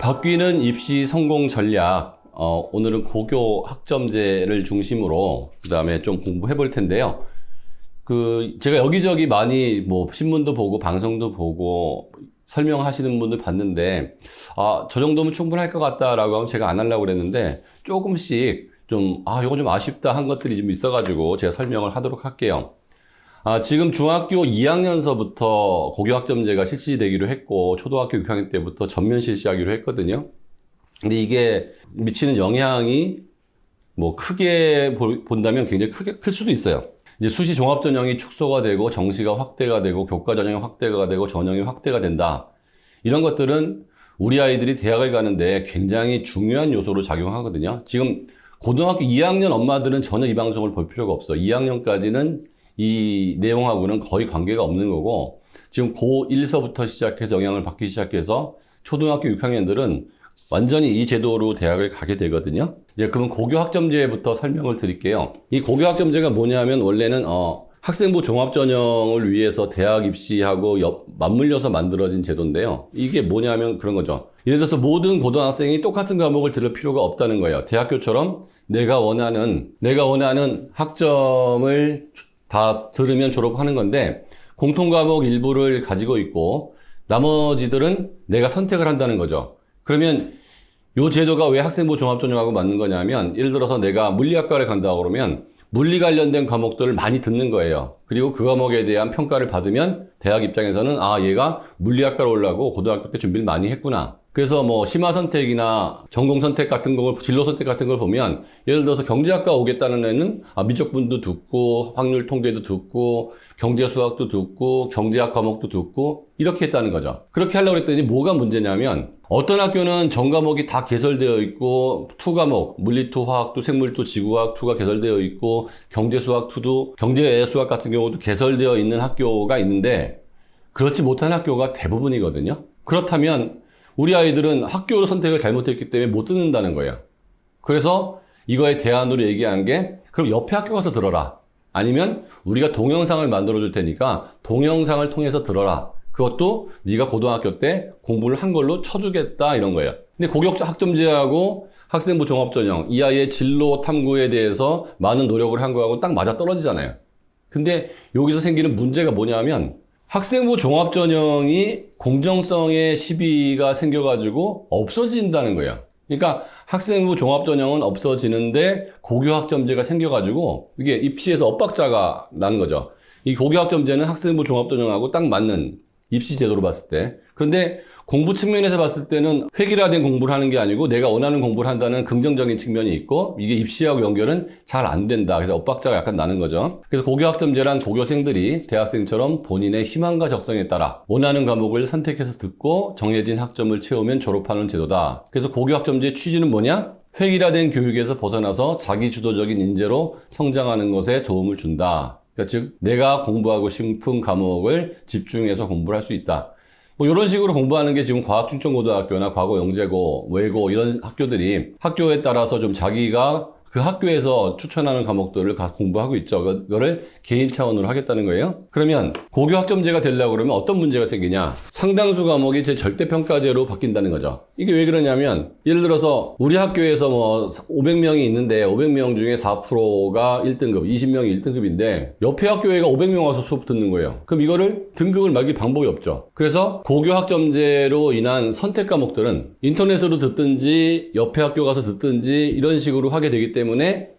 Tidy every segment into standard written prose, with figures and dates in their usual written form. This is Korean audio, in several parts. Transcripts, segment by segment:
바뀌는 입시 성공 전략. 오늘은 고교 학점제를 중심으로 그다음에 좀 공부해 볼 텐데요. 제가 여기저기 많이 신문도 보고 방송도 보고 설명하시는 분들 봤는데, 저 정도면 충분할 것 같다라고 하면 제가 안 하려고 그랬는데, 조금씩 이거 좀 아쉽다 한 것들이 좀 있어가지고 제가 설명을 하도록 할게요. 지금 중학교 2학년서부터 고교학점제가 실시되기로 했고, 초등학교 6학년 때부터 전면 실시하기로 했거든요. 근데 이게 미치는 영향이 크게 본다면 굉장히 클 수도 있어요. 이제 수시 종합 전형이 축소가 되고, 정시가 확대가 되고, 교과 전형이 확대가 되고, 전형이 확대가 된다. 이런 것들은 우리 아이들이 대학을 가는데 굉장히 중요한 요소로 작용하거든요. 지금 고등학교 2학년 엄마들은 전혀 이 방송을 볼 필요가 없어. 2학년까지는 이 내용하고는 거의 관계가 없는 거고, 지금 고1서부터 시작해서 영향을 받기 시작해서 초등학교 6학년들은 완전히 이 제도로 대학을 가게 되거든요. 그러면 고교학점제부터 설명을 드릴게요. 이 고교학점제가 뭐냐면, 원래는 학생부 종합전형을 위해서 대학 입시하고 맞물려서 만들어진 제도인데요. 이게 뭐냐면 그런 거죠. 예를 들어서 모든 고등학생이 똑같은 과목을 들을 필요가 없다는 거예요. 대학교처럼 내가 원하는 학점을 다 들으면 졸업하는 건데, 공통과목 일부를 가지고 있고 나머지들은 내가 선택을 한다는 거죠. 그러면 이 제도가 왜 학생부 종합전형하고 맞는 거냐면, 예를 들어서 내가 물리학과를 간다고 그러면 물리 관련된 과목들을 많이 듣는 거예요. 그리고 그 과목에 대한 평가를 받으면 대학 입장에서는 얘가 물리학과로 오려고 고등학교 때 준비를 많이 했구나. 그래서 심화 선택이나 전공 선택 같은 걸, 진로 선택 같은 걸 보면, 예를 들어서 경제학과 오겠다는 애는 미적분도 듣고, 확률 통계도 듣고, 경제 수학도 듣고, 경제학 과목도 듣고, 이렇게 했다는 거죠. 그렇게 하려고 했더니 뭐가 문제냐면, 어떤 학교는 전 과목이 다 개설되어 있고, 투 과목, 물리2, 화학2, 생물2, 지구화학2가 개설되어 있고, 경제 수학2도, 경제 수학 같은 경우도 개설되어 있는 학교가 있는데, 그렇지 못한 학교가 대부분이거든요. 그렇다면 우리 아이들은 학교 선택을 잘못했기 때문에 못 듣는다는 거예요. 그래서 이거에 대안으로 얘기한 게, 그럼 옆에 학교 가서 들어라. 아니면 우리가 동영상을 만들어 줄 테니까 동영상을 통해서 들어라. 그것도 네가 고등학교 때 공부를 한 걸로 쳐주겠다, 이런 거예요. 근데 고교학점제하고 학생부 종합전형, 이 아이의 진로 탐구에 대해서 많은 노력을 한 거하고 딱 맞아 떨어지잖아요. 근데 여기서 생기는 문제가 뭐냐면, 학생부 종합전형이 공정성에 시비가 생겨가지고 없어진다는 거예요. 그러니까 학생부 종합전형은 없어지는데 고교학점제가 생겨가지고 이게 입시에서 엇박자가 나는 거죠. 이 고교학점제는 학생부 종합전형하고 딱 맞는 입시 제도로 봤을 때. 그런데 공부 측면에서 봤을 때는 획일화된 공부를 하는 게 아니고 내가 원하는 공부를 한다는 긍정적인 측면이 있고, 이게 입시하고 연결은 잘 안 된다. 그래서 엇박자가 약간 나는 거죠. 그래서 고교학점제란 고교생들이 대학생처럼 본인의 희망과 적성에 따라 원하는 과목을 선택해서 듣고 정해진 학점을 채우면 졸업하는 제도다. 그래서 고교학점제의 취지는 뭐냐? 획일화된 교육에서 벗어나서 자기주도적인 인재로 성장하는 것에 도움을 준다. 그러니까 즉 내가 공부하고 싶은 과목을 집중해서 공부를 할 수 있다. 이런 식으로 공부하는 게 지금 과학중점고등학교나 과거영재고, 외고 이런 학교들이 학교에 따라서 좀 자기가 그 학교에서 추천하는 과목들을 공부하고 있죠. 그거를 개인 차원으로 하겠다는 거예요. 그러면 고교학점제가 되려고 그러면 어떤 문제가 생기냐? 상당수 과목이 제 절대평가제로 바뀐다는 거죠. 이게 왜 그러냐면, 예를 들어서 우리 학교에서 500명이 있는데 500명 중에 4%가 1등급, 20명이 1등급인데 옆에 학교에가 500명 와서 수업 듣는 거예요. 그럼 이거를 등급을 매길 방법이 없죠. 그래서 고교학점제로 인한 선택 과목들은 인터넷으로 듣든지 옆에 학교 가서 듣든지 이런 식으로 하게 되기 때문에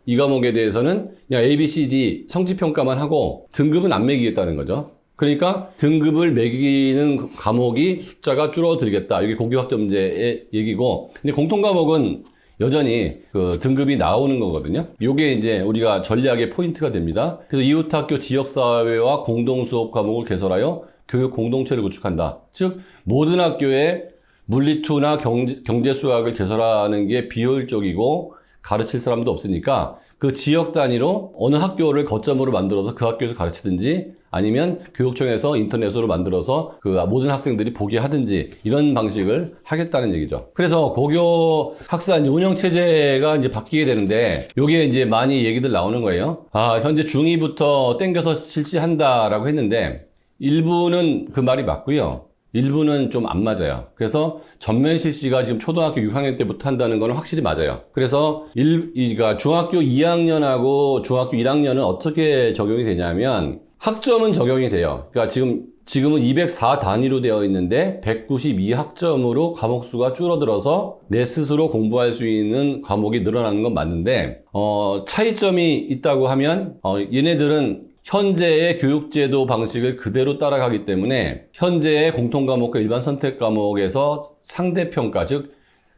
이 과목에 대해서는 그냥 A, B, C, D 성취평가만 하고 등급은 안 매기겠다는 거죠. 그러니까 등급을 매기는 과목이 숫자가 줄어들겠다. 이게 고교학점제의 얘기고, 근데 공통과목은 여전히 그 등급이 나오는 거거든요. 이게 이제 우리가 전략의 포인트가 됩니다. 그래서 이웃학교 지역사회와 공동수업 과목을 개설하여 교육 공동체를 구축한다. 즉 모든 학교에 물리2나 경제수학을 개설하는 게 비효율적이고 가르칠 사람도 없으니까 그 지역 단위로 어느 학교를 거점으로 만들어서 그 학교에서 가르치든지, 아니면 교육청에서 인터넷으로 만들어서 그 모든 학생들이 보게 하든지, 이런 방식을 하겠다는 얘기죠. 그래서 고교 학사 이제 운영 체제가 이제 바뀌게 되는데, 요게 이제 많이 얘기들 나오는 거예요. 현재 중2부터 땡겨서 실시한다라고 했는데, 일부는 그 말이 맞고요. 일부는 좀 안 맞아요. 그래서 전면 실시가 지금 초등학교 6학년 때부터 한다는 건 확실히 맞아요. 그래서 그러니까 중학교 2학년하고 중학교 1학년은 어떻게 적용이 되냐면 학점은 적용이 돼요. 그러니까 지금은 204 단위로 되어 있는데 192학점으로 과목 수가 줄어들어서 내 스스로 공부할 수 있는 과목이 늘어나는 건 맞는데 차이점이 있다고 하면 얘네들은 현재의 교육제도 방식을 그대로 따라가기 때문에 현재의 공통과목과 일반 선택 과목에서 상대평가, 즉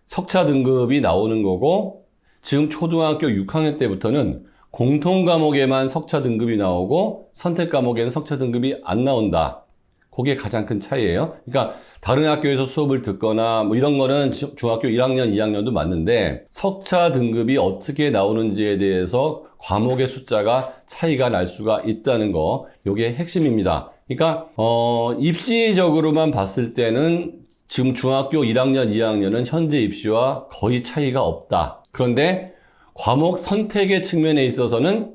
석차 등급이 나오는 거고, 지금 초등학교 6학년 때부터는 공통과목에만 석차 등급이 나오고 선택 과목에는 석차 등급이 안 나온다. 그게 가장 큰 차이예요. 그러니까 다른 학교에서 수업을 듣거나 뭐 이런 거는 중학교 1학년, 2학년도 맞는데 석차 등급이 어떻게 나오는지에 대해서 과목의 숫자가 차이가 날 수가 있다는 거, 이게 핵심입니다. 그러니까 입시적으로만 봤을 때는 지금 중학교 1학년, 2학년은 현재 입시와 거의 차이가 없다. 그런데 과목 선택의 측면에 있어서는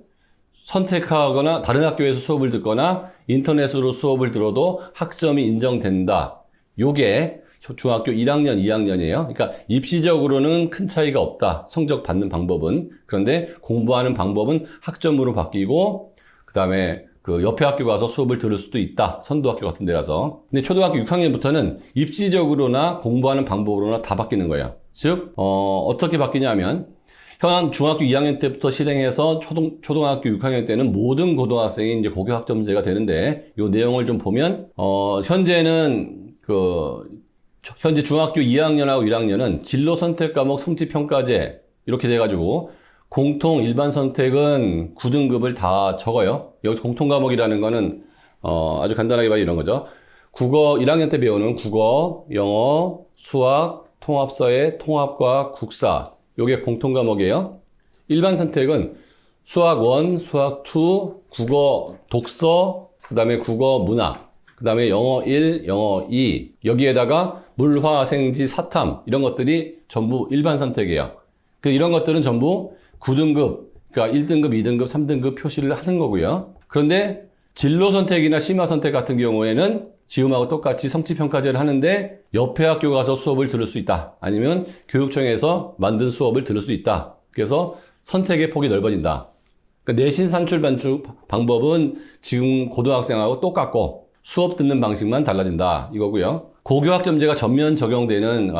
선택하거나 다른 학교에서 수업을 듣거나 인터넷으로 수업을 들어도 학점이 인정된다. 요게 중학교 1학년, 2학년이에요. 그러니까 입시적으로는 큰 차이가 없다. 성적 받는 방법은. 그런데 공부하는 방법은 학점으로 바뀌고 그 다음에 그 옆에 학교 가서 수업을 들을 수도 있다. 선도학교 같은 데 가서. 근데 초등학교 6학년부터는 입시적으로나 공부하는 방법으로나 다 바뀌는 거예요. 즉 어떻게 바뀌냐면 현 중학교 2학년 때부터 실행해서 초등학교 6학년 때는 모든 고등학생이 이제 고교 학점제가 되는데 이 내용을 좀 보면 현재는 현재 중학교 2학년하고 1학년은 진로 선택 과목 성취 평가제 이렇게 돼 가지고 공통 일반 선택은 9등급을 다 적어요. 여기 공통 과목이라는 거는 아주 간단하게 말해 이런 거죠. 국어 1학년 때 배우는 국어, 영어, 수학, 통합사회, 통합과학, 국사 요게 공통 과목이에요. 일반 선택은 수학 1, 수학 2, 국어 독서, 그 다음에 국어 문학, 그 다음에 영어 1, 영어 2, 여기에다가 물화, 생지, 사탐 이런 것들이 전부 일반 선택이에요. 이런 것들은 전부 9등급, 그러니까 1등급, 2등급, 3등급 표시를 하는 거고요. 그런데 진로 선택이나 심화 선택 같은 경우에는 지금하고 똑같이 성취평가제를 하는데 옆에 학교 가서 수업을 들을 수 있다. 아니면 교육청에서 만든 수업을 들을 수 있다. 그래서 선택의 폭이 넓어진다. 그러니까 내신 산출 방법은 지금 고등학생하고 똑같고 수업 듣는 방식만 달라진다. 이거고요. 고교학점제가 전면 적용되는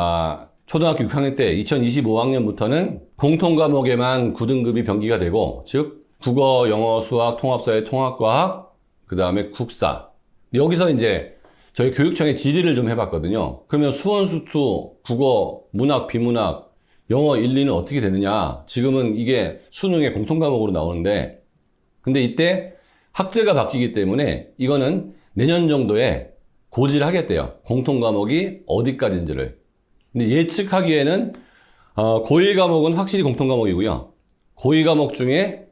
초등학교 6학년 때 2025학년부터는 공통과목에만 9등급이 병기가 되고 즉 국어, 영어, 수학, 통합사회, 통합과학, 그 다음에 국사. 여기서 이제 저희 교육청에 질의를 좀 해봤거든요. 그러면 수원, 수투, 국어, 문학, 비문학, 영어 1, 2는 어떻게 되느냐. 지금은 이게 수능의 공통과목으로 나오는데 근데 이때 학제가 바뀌기 때문에 이거는 내년 정도에 고지를 하겠대요. 공통과목이 어디까지인지를. 근데 예측하기에는 고1 과목은 확실히 공통과목이고요. 고2 과목 중에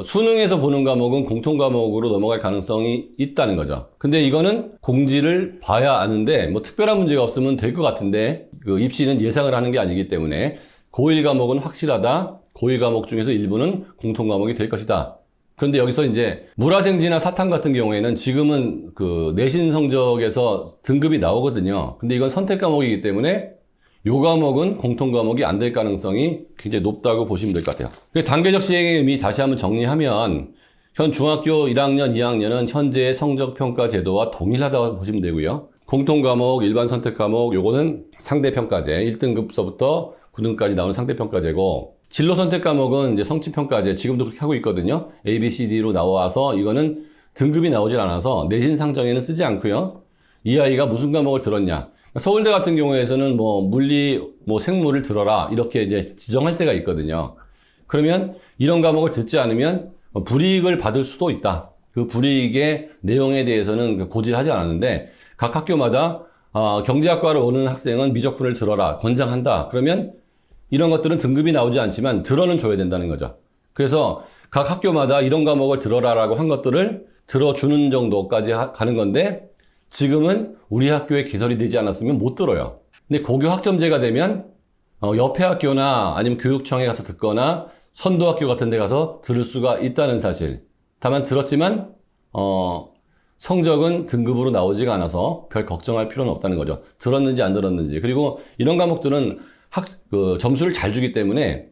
수능에서 보는 과목은 공통과목으로 넘어갈 가능성이 있다는 거죠. 근데 이거는 공지를 봐야 아는데 뭐 특별한 문제가 없으면 될 것 같은데 입시는 예상을 하는 게 아니기 때문에 고1 과목은 확실하다. 고2 과목 중에서 일부는 공통과목이 될 것이다. 그런데 여기서 이제 물화생지나 사탐 같은 경우에는 지금은 내신 성적에서 등급이 나오거든요. 근데 이건 선택 과목이기 때문에 요 과목은 공통 과목이 안 될 가능성이 굉장히 높다고 보시면 될 것 같아요. 단계적 시행의 의미 다시 한번 정리하면 현 중학교 1학년, 2학년은 현재의 성적평가 제도와 동일하다고 보시면 되고요. 공통 과목, 일반 선택 과목 요거는 상대평가제 1등급서부터 9등까지 나오는 상대평가제고 진로 선택 과목은 이제 성취평가제 지금도 그렇게 하고 있거든요. A, B, C, D로 나와서 이거는 등급이 나오질 않아서 내신 상정에는 쓰지 않고요. 이 아이가 무슨 과목을 들었냐. 서울대 같은 경우에서는 물리, 생물을 들어라 이렇게 이제 지정할 때가 있거든요. 그러면 이런 과목을 듣지 않으면 불이익을 받을 수도 있다. 그 불이익의 내용에 대해서는 고지를 하지 않았는데 각 학교마다 경제학과를 오는 학생은 미적분을 들어라 권장한다. 그러면 이런 것들은 등급이 나오지 않지만 들어는 줘야 된다는 거죠. 그래서 각 학교마다 이런 과목을 들어라라고 한 것들을 들어주는 정도까지 가는 건데 지금은 우리 학교에 개설이 되지 않았으면 못 들어요. 근데 고교 학점제가 되면 옆에 학교나 아니면 교육청에 가서 듣거나 선도학교 같은 데 가서 들을 수가 있다는 사실. 다만 들었지만 성적은 등급으로 나오지가 않아서 별 걱정할 필요는 없다는 거죠. 들었는지 안 들었는지. 그리고 이런 과목들은 점수를 잘 주기 때문에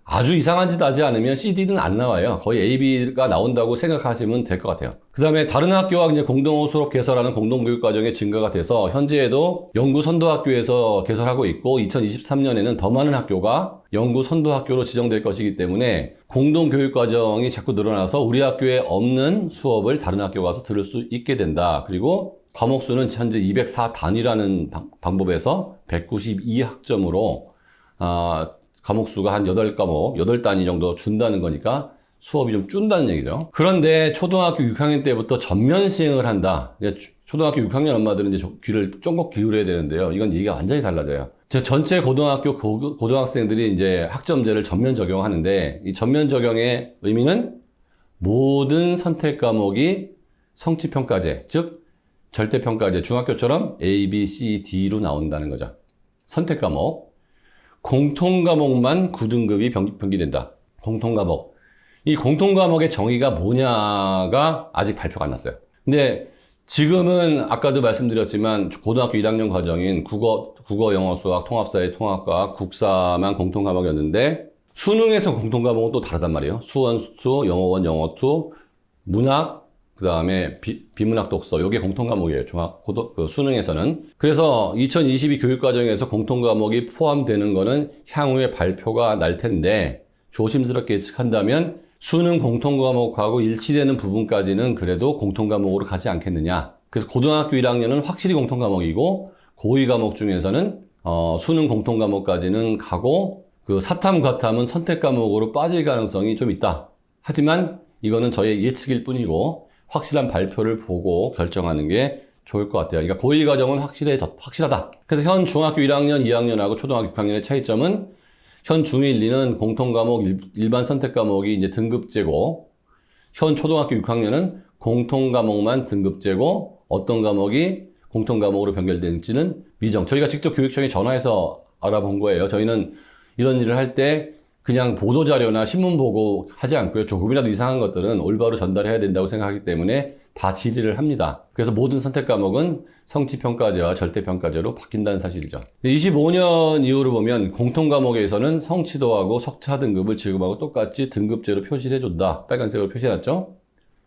아주 이상한 짓 하지 않으면 CD는 안 나와요. 거의 A, B가 나온다고 생각하시면 될 것 같아요. 그 다음에 다른 학교와 이제 공동 수업 개설하는 공동교육 과정의 증가가 돼서 현재에도 영구 선도학교에서 개설하고 있고 2023년에는 더 많은 학교가 영구 선도학교로 지정될 것이기 때문에 공동교육 과정이 자꾸 늘어나서 우리 학교에 없는 수업을 다른 학교 가서 들을 수 있게 된다. 그리고 과목 수는 현재 204단위라는 방법에서 192학점으로 과목 수가 한 8과목, 8단위 정도 준다는 거니까 수업이 좀 준다는 얘기죠. 그런데 초등학교 6학년 때부터 전면 시행을 한다. 초등학교 6학년 엄마들은 이제 귀를 쫑긋 기울여야 되는데요. 이건 얘기가 완전히 달라져요. 전체 고등학교 고등학생들이 이제 학점제를 전면 적용하는데 이 전면 적용의 의미는 모든 선택 과목이 성취평가제, 즉 절대평가제, 중학교처럼 A, B, C, D로 나온다는 거죠. 선택 과목. 공통과목만 9등급이 변기된다. 공통과목. 이 공통과목의 정의가 뭐냐가 아직 발표가 안 났어요. 근데 지금은 아까도 말씀드렸지만 고등학교 1학년 과정인 국어, 영어, 수학, 통합사회, 통합과학, 국사만 공통과목이었는데 수능에서 공통과목은 또 다르단 말이에요. 수원, 수투, 영어원, 영어2, 문학, 그 다음에 비문학 독서, 요게 공통과목이에요. 수능에서는. 그래서 2022 교육과정에서 공통과목이 포함되는 거는 향후에 발표가 날 텐데, 조심스럽게 예측한다면, 수능 공통과목하고 일치되는 부분까지는 그래도 공통과목으로 가지 않겠느냐. 그래서 고등학교 1학년은 확실히 공통과목이고, 고2 과목 중에서는, 수능 공통과목까지는 가고, 사탐, 과탐은 선택과목으로 빠질 가능성이 좀 있다. 하지만, 이거는 저의 예측일 뿐이고, 확실한 발표를 보고 결정하는 게 좋을 것 같아요. 그러니까 고1 과정은 확실하다. 그래서 현 중학교 1학년, 2학년하고 초등학교 6학년의 차이점은 현 중1, 2는 공통과목, 일반 선택과목이 이제 등급제고 현 초등학교 6학년은 공통과목만 등급제고 어떤 과목이 공통과목으로 변경될지는 미정. 저희가 직접 교육청에 전화해서 알아본 거예요. 저희는 이런 일을 할 때 그냥 보도자료나 신문 보고 하지 않고요. 조금이라도 이상한 것들은 올바로 전달해야 된다고 생각하기 때문에 다 질의를 합니다. 그래서 모든 선택 과목은 성취평가제와 절대평가제로 바뀐다는 사실이죠. 25년 이후로 보면 공통과목에서는 성취도하고 석차 등급을 지금하고 똑같이 등급제로 표시를 해준다. 빨간색으로 표시해놨죠.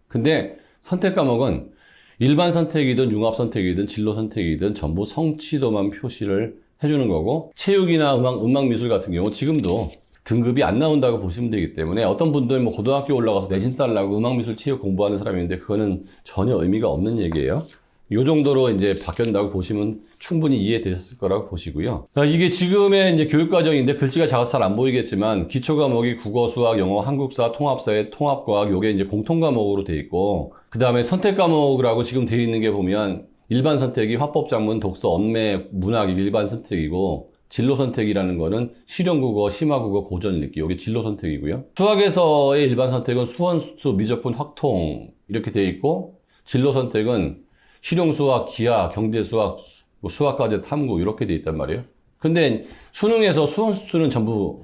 근데 선택 과목은 일반 선택이든 융합 선택이든 진로 선택이든 전부 성취도만 표시를 해주는 거고 체육이나 음악 미술 같은 경우 지금도 등급이 안 나온다고 보시면 되기 때문에 어떤 분들 고등학교 올라가서 내신 따려고 음악미술 체육 공부하는 사람이 있는데 그거는 전혀 의미가 없는 얘기예요. 이 정도로 이제 바뀐다고 보시면 충분히 이해되셨을 거라고 보시고요. 이게 지금의 이제 교육과정인데 글씨가 작아서 잘 안 보이겠지만 기초 과목이 국어, 수학, 영어, 한국사, 통합사회, 통합과학 요게 이제 공통 과목으로 돼 있고 그 다음에 선택 과목이라고 지금 돼 있는 게 보면 일반 선택이 화법, 작문, 독서, 언매, 문학이 일반 선택이고 진로 선택이라는 거는 실용국어, 심화국어, 고전 읽기 이게 진로 선택이고요. 수학에서의 일반 선택은 수원, 수투, 미적분, 확통 이렇게 돼 있고 진로 선택은 실용수학, 기하, 경제수학, 수학과제, 탐구 이렇게 돼 있단 말이에요. 근데 수능에서 수원, 수투는 전부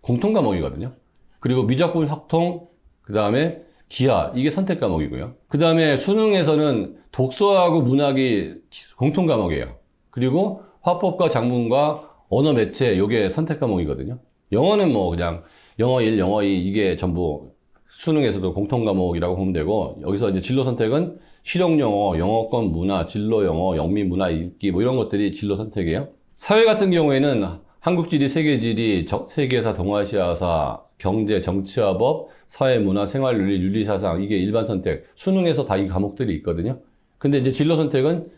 공통 과목이거든요. 그리고 미적분, 확통, 그 다음에 기하 이게 선택 과목이고요. 그 다음에 수능에서는 독서하고 문학이 공통 과목이에요. 그리고 화법과 작문과 언어 매체 요게 선택 과목이거든요. 영어는 그냥 영어 1, 영어 2 이게 전부 수능에서도 공통 과목이라고 보면 되고 여기서 이제 진로 선택은 실용 영어, 영어권 문화, 진로 영어, 영미 문화 읽기 이런 것들이 진로 선택이에요. 사회 같은 경우에는 한국지리, 세계지리, 세계사, 동아시아사, 경제, 정치화법, 사회문화, 생활윤리, 윤리사상 이게 일반 선택. 수능에서 다 이 과목들이 있거든요. 근데 이제 진로 선택은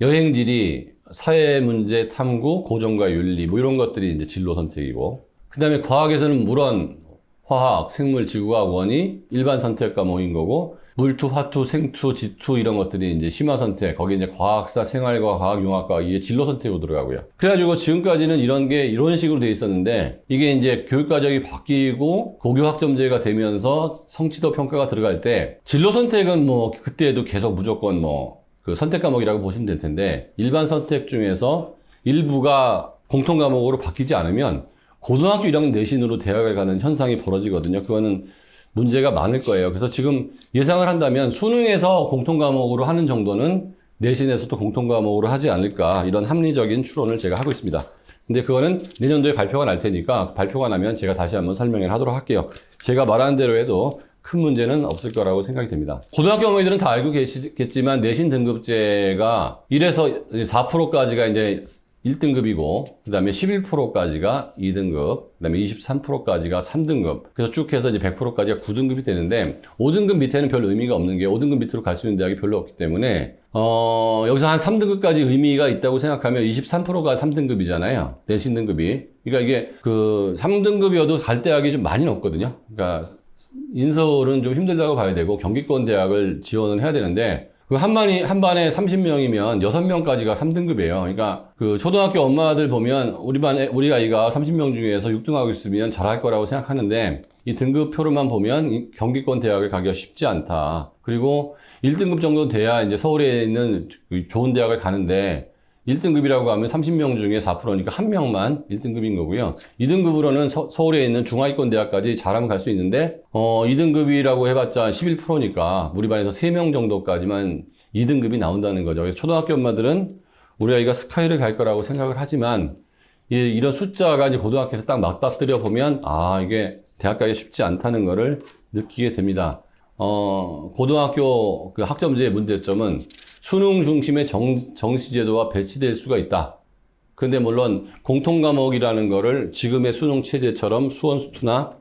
여행지리, 사회문제, 탐구, 고전과 윤리 이런 것들이 이제 진로 선택이고 그 다음에 과학에서는 물원, 화학, 생물, 지구과학, 원이 일반 선택 과목인 거고 물투, 화투, 생투, 지투 이런 것들이 이제 심화 선택 거기 이제 과학사, 생활과학, 융합과학 이게 진로 선택으로 들어가고요. 그래가지고 지금까지는 이런 게 이런 식으로 돼 있었는데 이게 이제 교육과정이 바뀌고 고교 학점제가 되면서 성취도 평가가 들어갈 때 진로 선택은 그때도 계속 무조건 선택 과목이라고 보시면 될 텐데 일반 선택 중에서 일부가 공통 과목으로 바뀌지 않으면 고등학교 1학년 내신으로 대학을 가는 현상이 벌어지거든요. 그거는 문제가 많을 거예요. 그래서 지금 예상을 한다면 수능에서 공통과목으로 하는 정도는 내신에서도 공통과목으로 하지 않을까, 이런 합리적인 추론을 제가 하고 있습니다. 근데 그거는 내년도에 발표가 날 테니까 발표가 나면 제가 다시 한번 설명을 하도록 할게요. 제가 말한 대로 해도 큰 문제는 없을 거라고 생각이 됩니다. 고등학교 어머니들은 다 알고 계시겠지만 내신 등급제가 1에서 4%까지가 이제 1등급이고 그 다음에 11%까지가 2등급, 그 다음에 23%까지가 3등급, 그래서 쭉 해서 이제 100%까지가 9등급이 되는데 5등급 밑에는 별 의미가 없는 게 5등급 밑으로 갈 수 있는 대학이 별로 없기 때문에 여기서 한 3등급까지 의미가 있다고 생각하면 23%가 3등급이잖아요. 내신 등급이. 그러니까 이게 그 3등급이어도 갈 대학이 좀 많이 없거든요. 그러니까 인서울은 좀 힘들다고 봐야 되고 경기권 대학을 지원을 해야 되는데 그 한 반에 30명이면 6명까지가 3등급이에요. 그러니까 그 초등학교 엄마들 보면 우리 아이가 30명 중에서 6등하고 있으면 잘할 거라고 생각하는데 이 등급표로만 보면 경기권 대학을 가기가 쉽지 않다. 그리고 1등급 정도 돼야 이제 서울에 있는 좋은 대학을 가는데 1등급이라고 하면 30명 중에 4%니까 한 명만 1등급인 거고요. 2등급으로는 서울에 있는 중하위권 대학까지 잘하면 갈 수 있는데 2등급이라고 해봤자 11%니까 우리 반에서 3명 정도까지만 2등급이 나온다는 거죠. 그래서 초등학교 엄마들은 우리 아이가 스카이를 갈 거라고 생각을 하지만 이런 숫자가 이제 고등학교에서 딱 맞닥뜨려 보면 이게 대학 가기 쉽지 않다는 거를 느끼게 됩니다. 고등학교 그 학점제의 문제점은 수능 중심의 정시제도와 배치될 수가 있다. 그런데 물론 공통과목이라는 거를 지금의 수능 체제처럼 수원수투나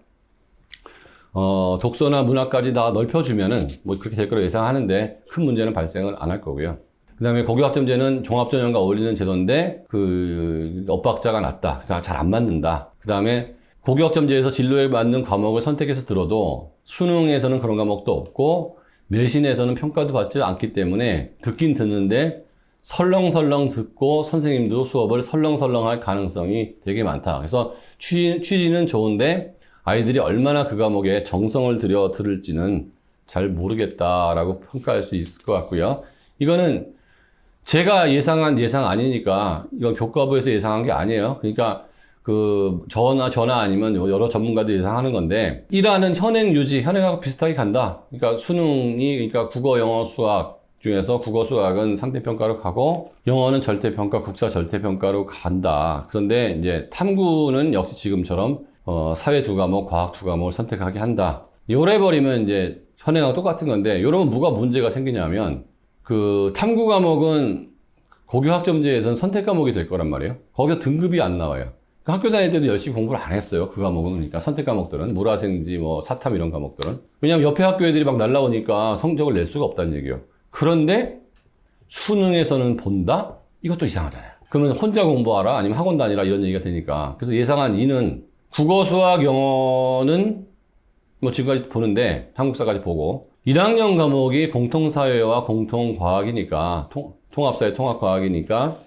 독서나 문학까지 다 넓혀주면은 뭐 그렇게 될 거로 예상하는데 큰 문제는 발생을 안 할 거고요. 그 다음에 고교학점제는 종합전형과 어울리는 제도인데 그 엇박자가 낮다. 그러니까 잘 안 맞는다. 그 다음에 고교학점제에서 진로에 맞는 과목을 선택해서 들어도 수능에서는 그런 과목도 없고 내신에서는 평가도 받지 않기 때문에 듣긴 듣는데 설렁설렁 듣고 선생님도 수업을 설렁설렁 할 가능성이 되게 많다. 그래서 취지는 좋은데 아이들이 얼마나 그 과목에 정성을 들여 들을지는 잘 모르겠다라고 평가할 수 있을 것 같고요. 이거는 제가 예상한 예상 아니니까 이건 교과부에서 예상한 게 아니에요. 그러니까 저나 아니면 여러 전문가들이 예상하는 건데, 1화는 현행하고 비슷하게 간다. 그러니까 그러니까 국어, 영어, 수학 중에서 국어, 수학은 상대평가로 가고, 영어는 절대평가, 국사 절대평가로 간다. 그런데 이제 탐구는 역시 지금처럼, 사회 2과목, 과학 2과목을 선택하게 한다. 요래 버리면 이제 현행하고 똑같은 건데, 요러면 뭐가 문제가 생기냐면, 탐구 과목은 고교학점제에서는 선택 과목이 될 거란 말이에요. 거기서 등급이 안 나와요. 학교 다닐 때도 열심히 공부를 안 했어요. 그 과목은. 그러니까 선택 과목들은. 물화생지, 사탐 이런 과목들은. 왜냐면 옆에 학교 애들이 막 날라오니까 성적을 낼 수가 없다는 얘기예요. 그런데 수능에서는 본다? 이것도 이상하잖아요. 그러면 혼자 공부하라? 아니면 학원 다니라? 이런 얘기가 되니까. 그래서 예상한 2는 국어, 수학, 영어는 지금까지 보는데 한국사까지 보고 1학년 과목이 공통사회와 공통과학이니까 통합사회, 통합과학이니까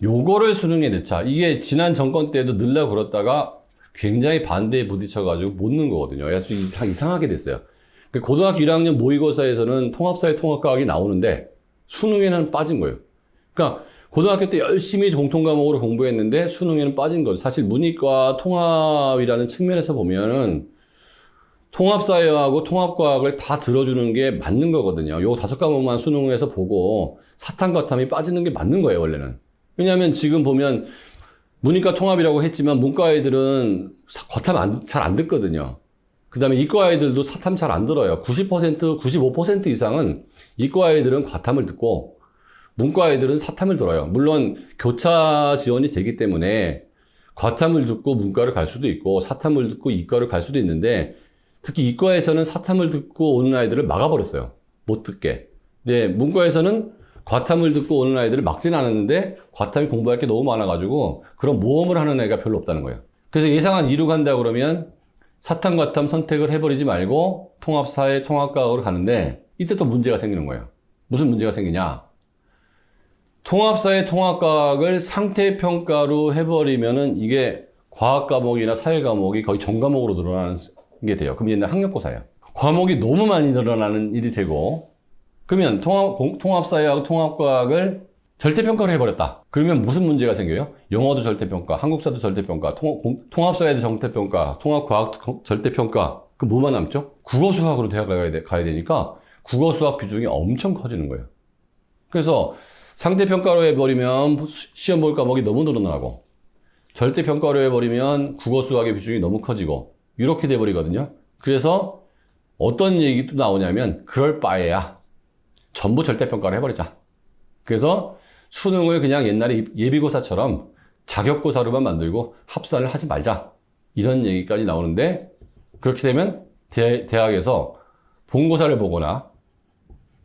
요거를 수능에 넣자. 이게 지난 정권 때도 넣으려고 그랬다가 굉장히 반대에 부딪혀가지고 못 넣은 거거든요. 그래서 이상하게 됐어요. 고등학교 1학년 모의고사에서는 통합사회 통합과학이 나오는데 수능에는 빠진 거예요. 그러니까 고등학교 때 열심히 공통과목으로 공부했는데 수능에는 빠진 거죠. 사실 문이과 통합이라는 측면에서 보면은 통합사회하고 통합과학을 다 들어주는 게 맞는 거거든요. 요 5과목만 수능에서 보고 사탐과탐이 빠지는 게 맞는 거예요, 원래는. 왜냐하면 지금 보면 문이과 통합이라고 했지만 문과 아이들은 과탐 잘 안 듣거든요. 그 다음에 이과 아이들도 사탐 잘 안 들어요. 90%, 95% 이상은 이과 아이들은 과탐을 듣고 문과 아이들은 사탐을 들어요. 물론 교차 지원이 되기 때문에 과탐을 듣고 문과를 갈 수도 있고 사탐을 듣고 이과를 갈 수도 있는데 특히 이과에서는 사탐을 듣고 오는 아이들을 막아버렸어요. 못 듣게. 근데 문과에서는 과탐을 듣고 오는 아이들을 막지는 않았는데 과탐이 공부할 게 너무 많아가지고 그런 모험을 하는 애가 별로 없다는 거예요. 그래서 예상한 2로 간다 그러면 사탐, 과탐 선택을 해버리지 말고 통합사회, 통합과학으로 가는데 이때 또 문제가 생기는 거예요. 무슨 문제가 생기냐? 통합사회, 통합과학을 상태평가로 해버리면은 이게 과학 과목이나 사회 과목이 거의 전 과목으로 늘어나는 게 돼요. 그럼 옛날 학력고사예요. 과목이 너무 많이 늘어나는 일이 되고 그러면 통합사회하고 통합과학을 절대평가로 해버렸다. 그러면 무슨 문제가 생겨요? 영어도 절대평가, 한국사도 절대평가, 통합사회도 절대평가, 통합과학도 절대평가. 그 뭐만 남죠? 국어 수학으로 대학을 가야 되니까 국어 수학 비중이 엄청 커지는 거예요. 그래서 상대평가로 해버리면 시험 볼 과목이 너무 늘어나고, 절대평가로 해버리면 국어 수학의 비중이 너무 커지고, 이렇게 돼버리거든요. 그래서 어떤 얘기도 나오냐면, 그럴 바에야 전부 절대평가로 해버리자. 그래서 수능을 그냥 옛날에 예비고사처럼 자격고사로만 만들고 합산을 하지 말자. 이런 얘기까지 나오는데, 그렇게 되면 대학에서 본고사를 보거나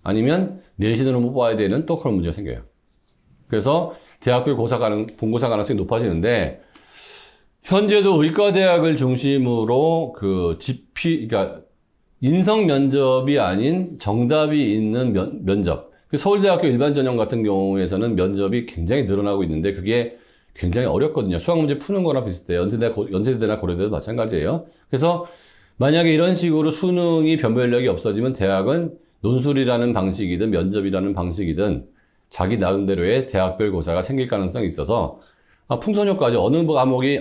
아니면 내신으로 뽑아야 되는 또 그런 문제가 생겨요. 그래서 대학교 본고사 가능성이 높아지는데, 현재도 의과대학을 중심으로 그러니까 인성 면접이 아닌 정답이 있는 면접. 서울대학교 일반 전형 같은 경우에서는 면접이 굉장히 늘어나고 있는데, 그게 굉장히 어렵거든요. 수학 문제 푸는 거나 비슷해요. 연세대나 고려대도 마찬가지예요. 그래서 만약에 이런 식으로 수능이 변별력이 없어지면 대학은 논술이라는 방식이든 면접이라는 방식이든 자기 나름대로의 대학별 고사가 생길 가능성이 있어서, 풍선효과죠. 어느 과목이,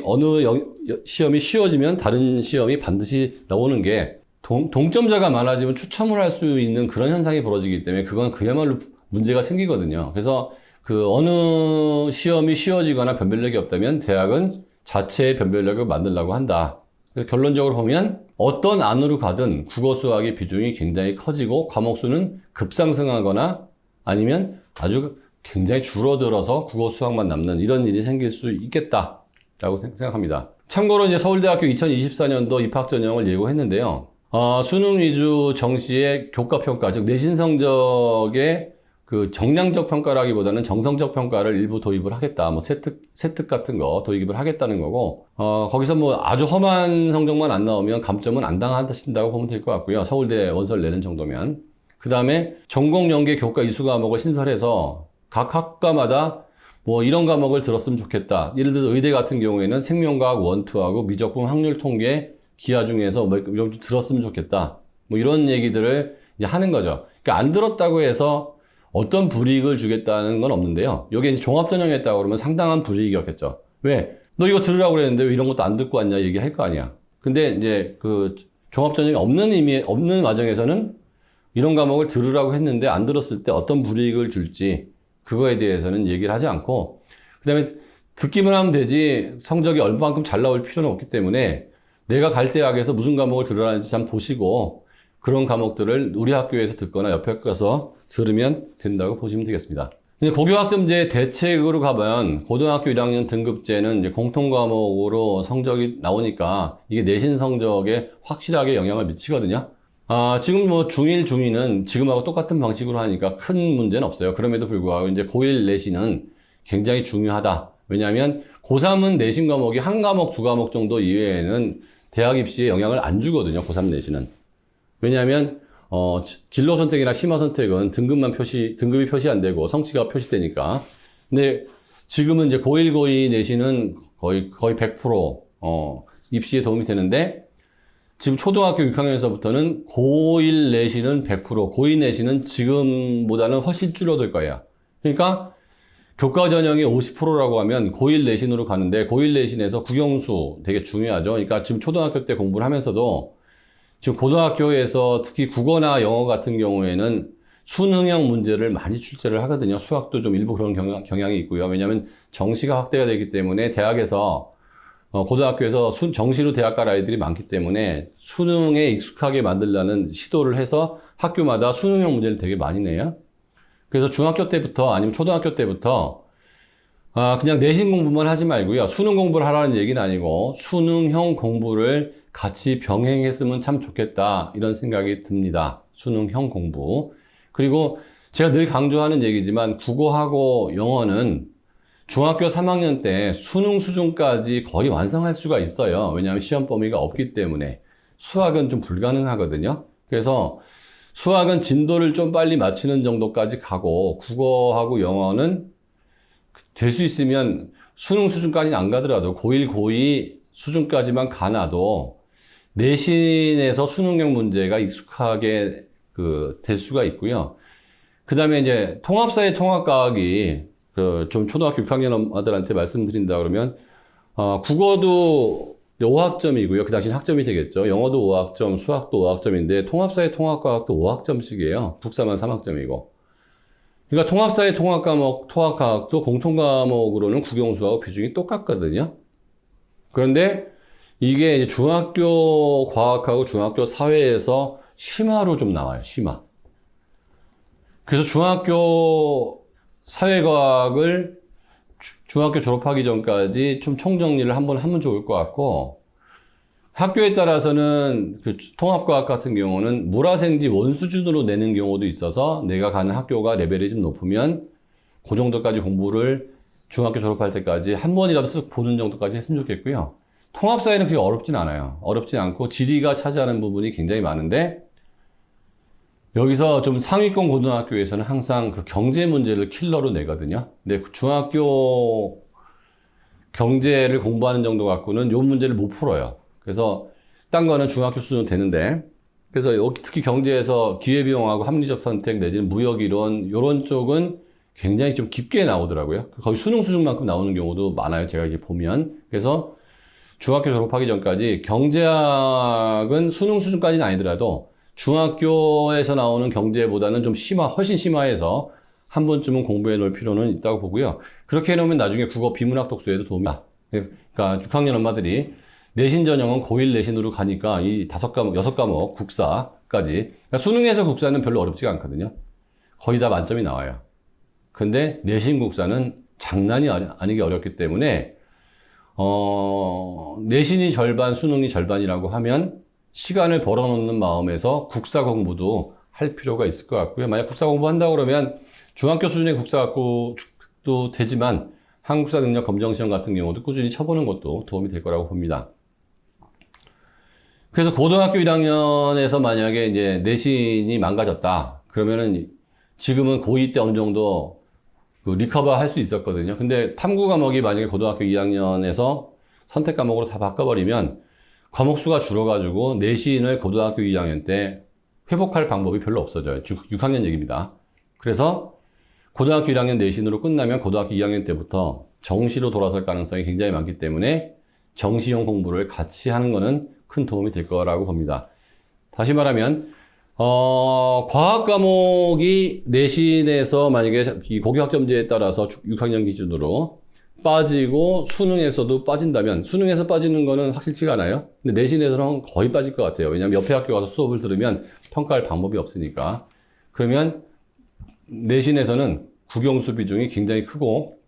시험이 쉬워지면 다른 시험이 반드시 나오는 게, 동점자가 많아지면 추첨을 할 수 있는 그런 현상이 벌어지기 때문에 그건 그야말로 문제가 생기거든요. 그래서 어느 시험이 쉬워지거나 변별력이 없다면 대학은 자체의 변별력을 만들려고 한다. 그래서 결론적으로 보면 어떤 안으로 가든 국어 수학의 비중이 굉장히 커지고 과목 수는 급상승하거나 아니면 아주 굉장히 줄어들어서 국어 수학만 남는 이런 일이 생길 수 있겠다라고 생각합니다. 참고로 이제 서울대학교 2024년도 입학 전형을 예고했는데요. 수능 위주 정시의 교과 평가, 즉 내신 성적의 그 정량적 평가라기보다는 정성적 평가를 일부 도입을 하겠다. 뭐 세특 같은 거 도입을 하겠다는 거고, 거기서 뭐 아주 험한 성적만 안 나오면 감점은 안 당하신다고 보면 될 것 같고요. 서울대 원서를 내는 정도면. 그 다음에 전공 연계 교과 이수 과목을 신설해서 각 학과마다 뭐 이런 과목을 들었으면 좋겠다. 예를 들어서 의대 같은 경우에는 생명과학 원투하고 미적분 확률 통계 기하 중에서 뭐 이런 좀 들었으면 좋겠다. 뭐 이런 얘기들을 이제 하는 거죠. 그러니까 안 들었다고 해서 어떤 불이익을 주겠다는 건 없는데요. 여기 이제 종합전형했다고 그러면 상당한 불이익이었겠죠. 왜? 너 이거 들으라고 그랬는데 왜 이런 것도 안 듣고 왔냐 얘기할 거 아니야. 근데 이제 그 종합전형이 없는 과정에서는 이런 과목을 들으라고 했는데 안 들었을 때 어떤 불이익을 줄지 그거에 대해서는 얘기를 하지 않고, 그 다음에 듣기만 하면 되지 성적이 얼마만큼 잘 나올 필요는 없기 때문에 내가 갈 대학에서 무슨 과목을 들으라는지 참 보시고 그런 과목들을 우리 학교에서 듣거나 옆에 가서 들으면 된다고 보시면 되겠습니다. 이제 고교학점제 대책으로 가면 고등학교 1학년 등급제는 이제 공통과목으로 성적이 나오니까 이게 내신 성적에 확실하게 영향을 미치거든요. 지금 뭐 중1, 중2는 지금하고 똑같은 방식으로 하니까 큰 문제는 없어요. 그럼에도 불구하고 이제 고1 내신은 굉장히 중요하다. 왜냐하면 고3은 내신 과목이 한 과목, 두 과목 정도 이외에는 대학 입시에 영향을 안 주거든요. 고3 내신은. 왜냐하면 진로 선택이나 심화 선택은 등급이 표시 안 되고 성취가 표시되니까. 근데 지금은 이제 고1, 고2 내신은 거의 100% 입시에 도움이 되는데, 지금 초등학교 6학년에서부터는 고1 내신은 100%, 고2 내신은 지금보다는 훨씬 줄어들 거예요. 그러니까 교과 전형이 50%라고 하면 고1 내신으로 가는데, 고1 내신에서 국영수 되게 중요하죠. 그러니까 지금 초등학교 때 공부를 하면서도 지금 고등학교에서 특히 국어나 영어 같은 경우에는 수능형 문제를 많이 출제를 하거든요. 수학도 좀 일부 그런 경향이 있고요. 왜냐하면 정시가 확대가 되기 때문에 대학에서 고등학교에서 정시로 대학 갈 아이들이 많기 때문에 수능에 익숙하게 만들려는 시도를 해서 학교마다 수능형 문제를 되게 많이 내요. 그래서 중학교 때부터 아니면 초등학교 때부터 그냥 내신 공부만 하지 말고요. 수능 공부를 하라는 얘기는 아니고 수능형 공부를 같이 병행했으면 참 좋겠다, 이런 생각이 듭니다. 수능형 공부. 그리고 제가 늘 강조하는 얘기지만 국어하고 영어는 중학교 3학년 때 수능 수준까지 거의 완성할 수가 있어요. 왜냐하면 시험 범위가 없기 때문에. 수학은 좀 불가능하거든요. 그래서 수학은 진도를 좀 빨리 맞추는 정도까지 가고, 국어하고 영어는 될 수 있으면 수능 수준까지는 안 가더라도 고1, 고2 수준까지만 가놔도 내신에서 수능형 문제가 익숙하게 될 수가 있고요. 그 다음에 이제 통합사회 통합과학이 좀 초등학교 6학년 아들한테 말씀드린다 그러면, 국어도 5학점이고요. 그 당시는 학점이 되겠죠. 영어도 5학점, 수학도 5학점인데 통합사회 통합과학도 5학점씩이에요. 국사만 3학점이고. 그러니까 통합사회 통합과목, 통합과학도 공통과목으로는 국영수하고 비중이 똑같거든요. 그런데 이게 이제 중학교 과학하고 중학교 사회에서 심화로 좀 나와요. 심화. 그래서 중학교 사회과학을 중학교 졸업하기 전까지 좀 총정리를 한번 하면 좋을 것 같고, 학교에 따라서는 그 통합과학 같은 경우는 물화생지 원 수준으로 내는 경우도 있어서 내가 가는 학교가 레벨이 좀 높으면 그 정도까지 공부를 중학교 졸업할 때까지 한 번이라도 쓱 보는 정도까지 했으면 좋겠고요. 통합사회는 그렇게 어렵진 않아요. 어렵진 않고 지리가 차지하는 부분이 굉장히 많은데, 여기서 좀 상위권 고등학교에서는 항상 그 경제 문제를 킬러로 내거든요. 근데 중학교 경제를 공부하는 정도 갖고는 요 문제를 못 풀어요. 그래서 딴 거는 중학교 수준 되는데, 그래서 여기 특히 경제에서 기회비용하고 합리적 선택 내지는 무역이론 요런 쪽은 굉장히 좀 깊게 나오더라고요. 거의 수능 수준만큼 나오는 경우도 많아요. 제가 이제 보면. 그래서 중학교 졸업하기 전까지 경제학은 수능 수준까지는 아니더라도 중학교에서 나오는 경제보다는 좀 훨씬 심화해서 한 번쯤은 공부해 놓을 필요는 있다고 보고요. 그렇게 해놓으면 나중에 국어 비문학 독서에도 도움이 다. 그러니까 6학년 엄마들이 내신 전형은 고1 내신으로 가니까 이 5과목, 6과목 국사까지. 그러니까 수능에서 국사는 별로 어렵지가 않거든요. 거의 다 만점이 나와요. 근데 내신 국사는 장난이 아니게 어렵기 때문에 내신이 절반, 수능이 절반이라고 하면 시간을 벌어놓는 마음에서 국사 공부도 할 필요가 있을 것 같고요. 만약 국사 공부한다고 그러면 중학교 수준의 국사 갖고도 되지만 한국사 능력 검정시험 같은 경우도 꾸준히 쳐보는 것도 도움이 될 거라고 봅니다. 그래서 고등학교 1학년에서 만약에 이제 내신이 망가졌다. 그러면은 지금은 고2 때 어느 정도 그 리커버 할 수 있었거든요. 근데 탐구 과목이 만약에 고등학교 2학년에서 선택 과목으로 다 바꿔버리면 과목 수가 줄어가지고 내신을 고등학교 2학년 때 회복할 방법이 별로 없어져요. 6학년 얘기입니다. 그래서 고등학교 1학년 내신으로 끝나면 고등학교 2학년 때부터 정시로 돌아설 가능성이 굉장히 많기 때문에 정시형 공부를 같이 하는 거는 큰 도움이 될 거라고 봅니다. 다시 말하면 과학 과목이 내신에서 만약에 이 고교학점제에 따라서 6학년 기준으로 빠지고 수능에서도 빠진다면, 수능에서 빠지는 거는 확실치가 않아요. 근데 내신에서는 거의 빠질 것 같아요. 왜냐하면 옆에 학교 가서 수업을 들으면 평가할 방법이 없으니까. 그러면 내신에서는 국영수 비중이 굉장히 크고,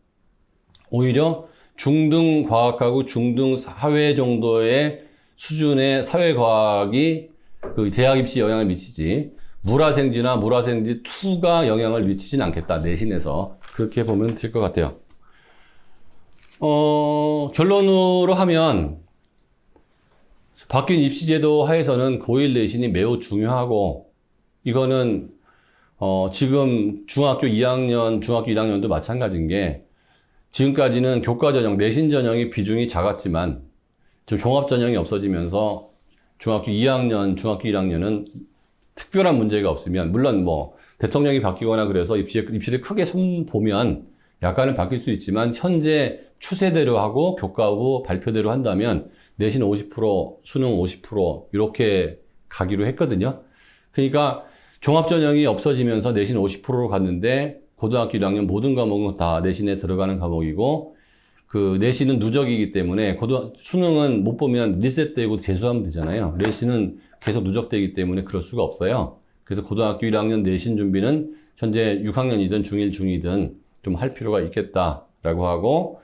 오히려 중등 과학하고 중등 사회 정도의 수준의 사회과학이 그 대학 입시 영향을 미치지, 물화생지나 물화생지 2가 영향을 미치진 않겠다. 내신에서. 그렇게 보면 될 것 같아요. 결론으로 하면 바뀐 입시제도 하에서는 고1 내신이 매우 중요하고, 이거는 지금 중학교 2학년, 중학교 1학년도 마찬가지인 게, 지금까지는 교과전형, 내신 전형이 비중이 작았지만 종합전형이 없어지면서 중학교 2학년, 중학교 1학년은 특별한 문제가 없으면, 물론 뭐 대통령이 바뀌거나 그래서 입시를 크게 손보면 약간은 바뀔 수 있지만, 현재 추세대로 하고 교과부 발표대로 한다면 내신 50%, 수능 50% 이렇게 가기로 했거든요. 그러니까 종합전형이 없어지면서 내신 50%로 갔는데, 고등학교 1학년 모든 과목은 다 내신에 들어가는 과목이고, 그 내신은 누적이기 때문에 수능은 못 보면 리셋되고 재수하면 되잖아요. 내신은 계속 누적되기 때문에 그럴 수가 없어요. 그래서 고등학교 1학년 내신 준비는 현재 6학년이든 중1, 중2든 좀 할 필요가 있겠다라고 하고,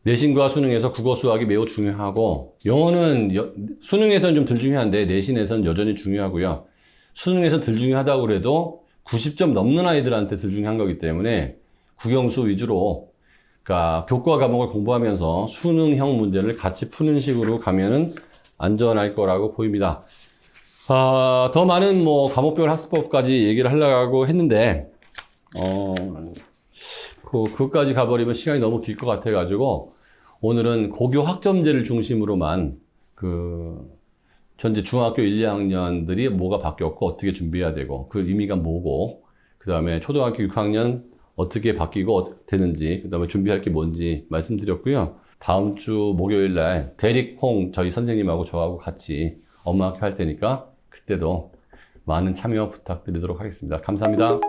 내신과 수능에서 국어 수학이 매우 중요하고, 영어는 수능에서는 좀 덜 중요한데 내신에서는 여전히 중요하고요. 수능에서 덜 중요하다고 그래도 90점 넘는 아이들한테 덜 중요한 거기 때문에 국영수 위주로, 그러니까 교과 과목을 공부하면서 수능형 문제를 같이 푸는 식으로 가면은 안전할 거라고 보입니다. 더 많은 뭐 과목별 학습법까지 얘기를 하려고 했는데, 그것까지 가버리면 시간이 너무 길 것 같아가지고, 오늘은 고교 학점제를 중심으로만 현재 중학교 1, 2학년들이 뭐가 바뀌었고 어떻게 준비해야 되고 그 의미가 뭐고, 그 다음에 초등학교 6학년 어떻게 바뀌고 되는지, 그 다음에 준비할 게 뭔지 말씀드렸고요. 다음 주 목요일 날 대리콩 저희 선생님하고 저하고 같이 엄마 학교 할 테니까 그때도 많은 참여 부탁드리도록 하겠습니다. 감사합니다.